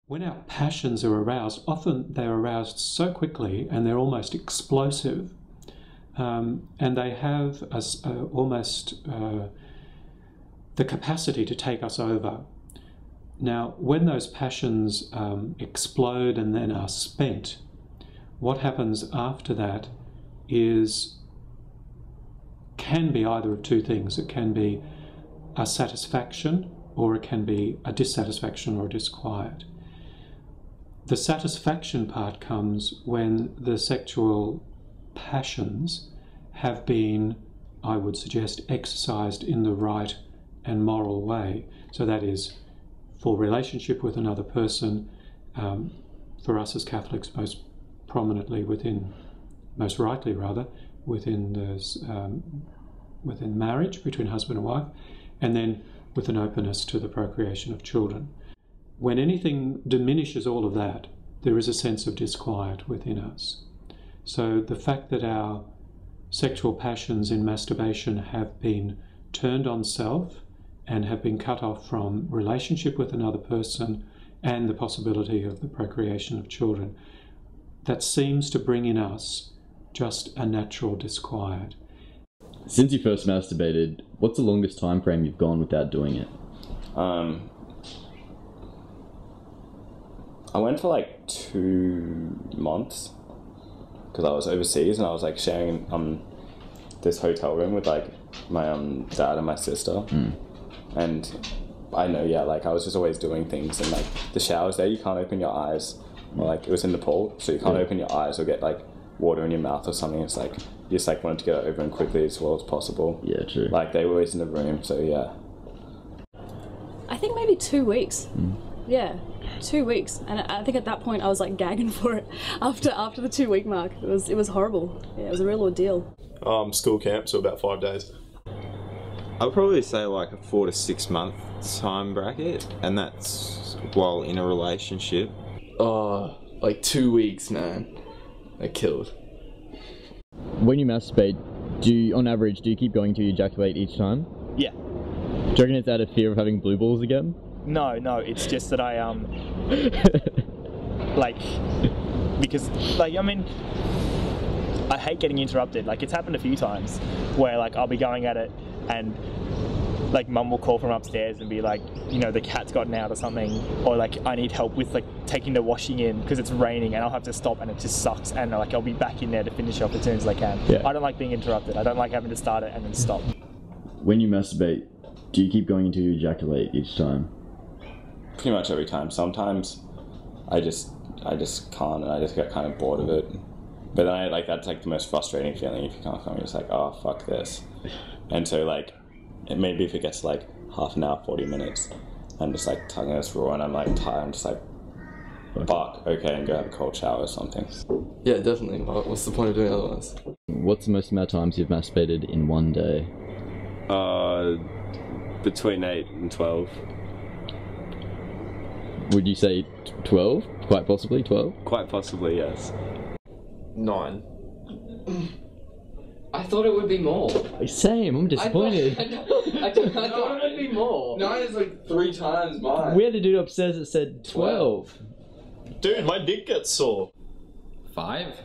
When our passions are aroused, often they're aroused so quickly and they're almost explosive, and they have almost the capacity to take us over. Now, when those passions explode and then are spent, what happens after that can be either of two things. It can be a satisfaction or it can be a dissatisfaction or a disquiet. The satisfaction part comes when the sexual passions have been, I would suggest, exercised in the right and moral way. So that is for relationship with another person, for us as Catholics most rightly within marriage between husband and wife, and then with an openness to the procreation of children. When anything diminishes all of that, there is a sense of disquiet within us. So the fact that our sexual passions in masturbation have been turned on self and have been cut off from relationship with another person and the possibility of the procreation of children, that seems to bring in us just a natural disquiet. Since you first masturbated, what's the longest time frame you've gone without doing it? I went for like 2 months because I was overseas and I was like sharing this hotel room with like my dad and my sister. And I know, yeah, like I was just always doing things, and like the showers there, you can't open your eyes, or like it was in the pool, so you can't open your eyes or get like water in your mouth or something. It's like you just like wanted to get it over and quickly as well as possible. Yeah, true. Like they were always in the room, so yeah. I think maybe 2 weeks. Yeah, 2 weeks, and I think at that point I was like gagging for it. After the 2 week mark, it was horrible. Yeah, it was a real ordeal. School camp, so about 5 days. I'll probably say like a 4 to 6 month time bracket, and that's while in a relationship. Oh, like 2 weeks, man. I killed. When you masturbate, on average, do you keep going to ejaculate each time? Yeah. Do you reckon it's out of fear of having blue balls again? No, it's just that I like, because like, I mean, I hate getting interrupted. Like, it's happened a few times where like I'll be going at it and like mum will call from upstairs and be like, you know, the cat's gotten out or something, or like I need help with like taking the washing in because it's raining, and I'll have to stop, and it just sucks, and like I'll be back in there to finish off as soon as I can. Yeah. I don't like being interrupted. I don't like having to start it and then stop. When you masturbate, do you keep going until you ejaculate each time? Pretty much every time. Sometimes I just can't, and I just get kind of bored of it. But then that's like the most frustrating feeling if you can't come. You're just like, oh, fuck this. And so like, maybe if it gets like half an hour, 40 minutes, I'm just like tugging this raw and I'm like tired. I'm just like, fuck, okay, and go have a cold shower or something. Yeah, definitely. What's the point of doing it otherwise? What's the most amount of times you've masturbated in one day? Between 8 and 12. Would you say 12? Quite possibly 12? Quite possibly, yes. 9. I thought it would be more. Same, I'm disappointed. I thought it would be more. 9 is like 3 times mine. We had a dude upstairs that said 12. Dude, my dick gets sore. 5?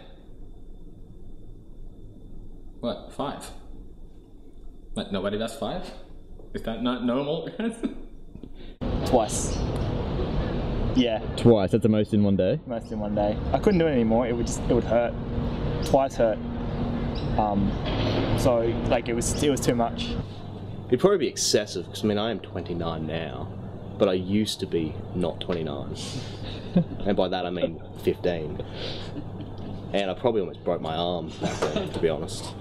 What? 5? What? Nobody does 5? Is that not normal? Twice. Yeah. Twice, that's the most in one day? Most in one day. I couldn't do it anymore. It would hurt. Twice hurt. So like it was too much. It'd probably be excessive because I mean I am 29 now, but I used to be not 29, and by that I mean 15. And I probably almost broke my arm back then, to be honest.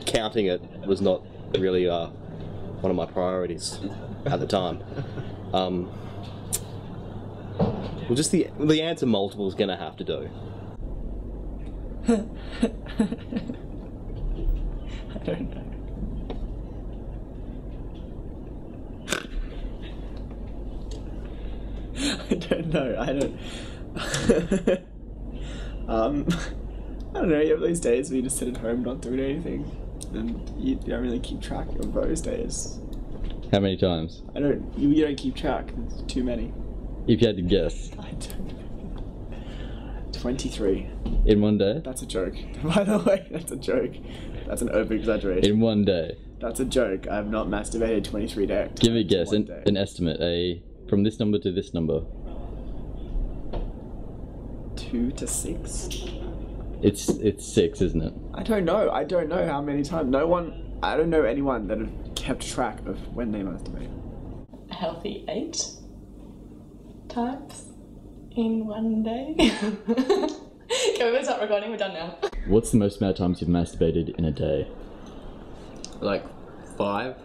Counting it was not really one of my priorities at the time. Well, just the answer multiple is gonna have to do. I don't know. I don't know. I don't know. You have those days where you just sit at home not doing anything, and you don't really keep track of those days. How many times? You don't keep track. There's too many. If you had to guess. I don't know. 23. In one day? That's a joke. By the way, that's a joke. That's an over-exaggeration. In one day? That's a joke. I have not masturbated 23 days. Give me a guess, an estimate, from this number to this number. 2 to 6. It's 6, isn't it? I don't know. I don't know how many times. I don't know anyone that have kept track of when they masturbate. A healthy 8 times in one day. Can we stop recording? We're done now. What's the most amount of times you've masturbated in a day? Like 5.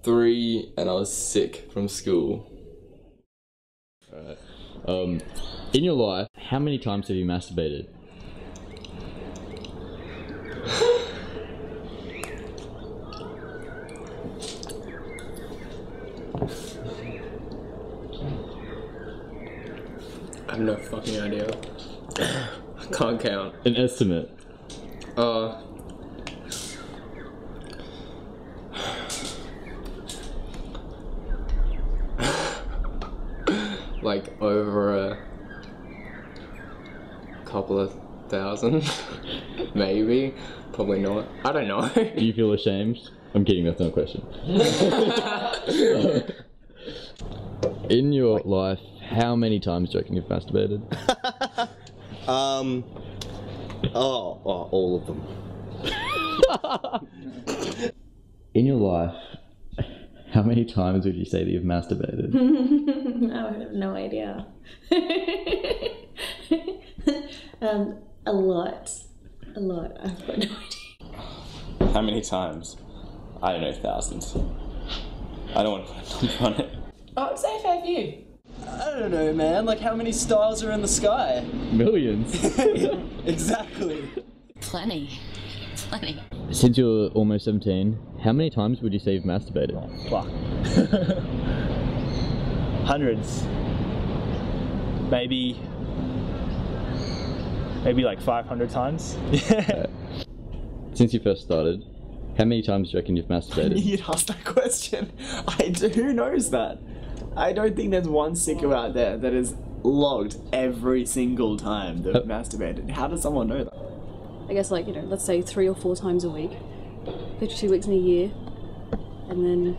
3, and I was sick from school. Alright. In your life, how many times have you masturbated? I have no fucking idea. I can't count. An estimate. Like over a couple of thousand, maybe. Probably not. I don't know. Do you feel ashamed? I'm kidding, that's not a question. In your life, how many times do you reckon you've masturbated? All of them. In your life, how many times would you say that you've masturbated? I have no idea. A lot. I've got no idea. How many times? I don't know, thousands. I don't want to put a number on it. Oh, say a fair few. I don't know, man. Like, how many stars are in the sky? Millions. Exactly. Plenty. Since you're almost 17, how many times would you say you've masturbated? Oh, fuck. Hundreds. Maybe like 500 times. Yeah. Since you first started, how many times do you reckon you've masturbated? You'd ask that question. Who knows that? I don't think there's one sicko out there that is logged every single time they've masturbated. How does someone know that? I guess, like, you know, let's say 3 or 4 times a week, 52 weeks in a year, and then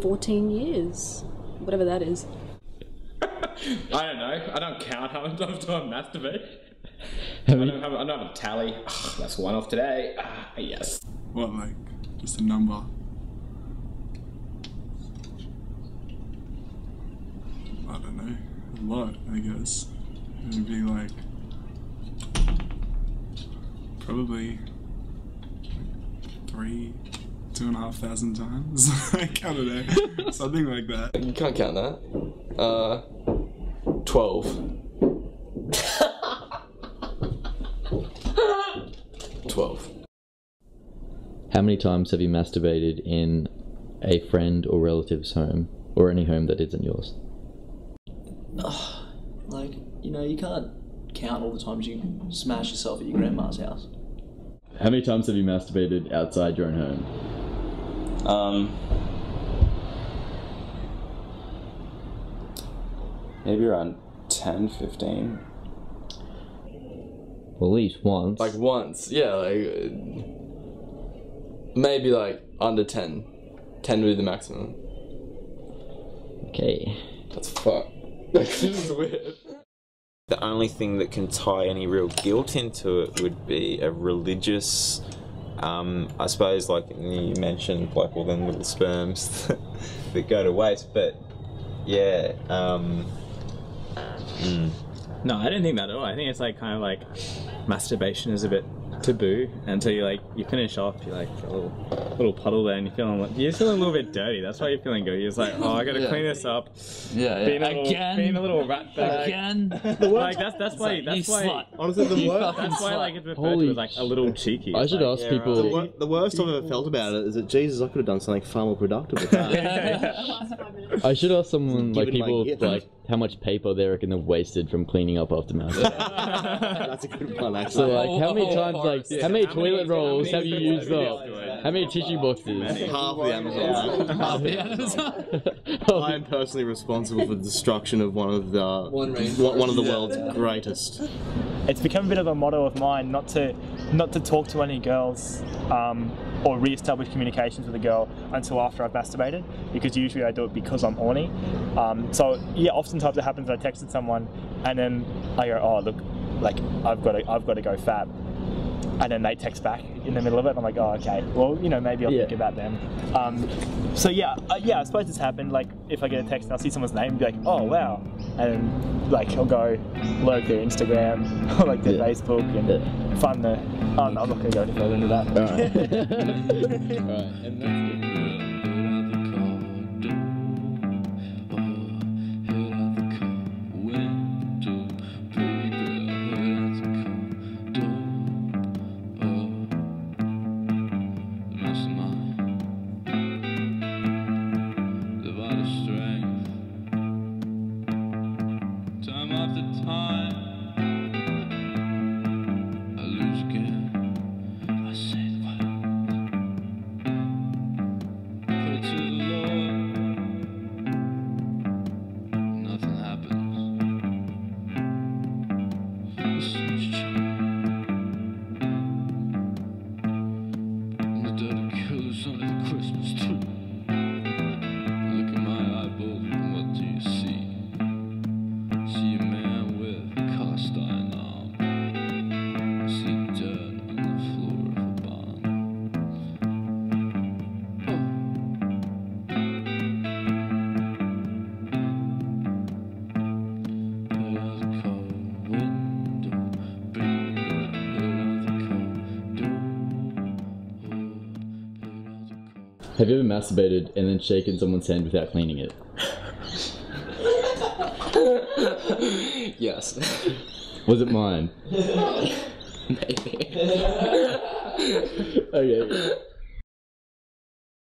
14 years, whatever that is. I don't know. I don't count how many times I masturbate. I don't have a tally. Ugh, that's one off today. Yes. What, like, just a number? I don't know. A lot, I guess. It'd be like probably 2,500 times. Like, I don't know. Something like that. You can't count that. 12. 12. How many times have you masturbated in a friend or relative's home, or any home that isn't yours? Like, you know, you can't count all the times you smash yourself at your grandma's house. How many times have you masturbated outside your own home? Maybe around 10, 15. Well, at least once. Like once, yeah, like maybe like under 10. 10 would be the maximum. Okay. That's fucked. This is weird. The only thing that can tie any real guilt into it would be a religious, I suppose, like you mentioned, like all them little sperms that go to waste, but yeah, No, I don't think that at all. I think it's like kind of like masturbation is a bit taboo until you finish off, you like a little puddle there, and you're feeling a little bit dirty. That's why you're feeling good. You're just like, oh, I gotta clean this up. Yeah, being a little rat bag. Again. Like that's why. Honestly, the worst. That's why like it's referred to as like a little cheeky. I should ask people. Right. The worst I've ever felt about it is that Jesus, I could have done something far more productive with that. I should ask someone, like, Given my people, gift. like, how much paper they reckon they've wasted from cleaning up after masturbation. That's a good one, actually. So, like, how many times, like, how many toilet rolls have you used up? How many tissue boxes? Half the Amazon. Half the Amazon. I am personally responsible for the destruction of one of the world's greatest. It's become a bit of a motto of mine not to talk to any girls or re-establish communications with a girl until after I've masturbated, because usually I do it because I'm horny. So yeah, oftentimes it happens that I texted someone and then I go, oh look, like I've got to go fab, and then they text back in the middle of it and I'm like, oh okay, well, you know, maybe I'll think about them. So yeah, I suppose it's happened, like if I get a text and I'll see someone's name and be like, oh wow, and like I'll go lurk their Instagram or like their Facebook and find the, I'm not going to go any further into that. Alright. Alright, and that's Have you ever masturbated and then shaken someone's hand without cleaning it? Yes. Was it mine? Maybe. Okay.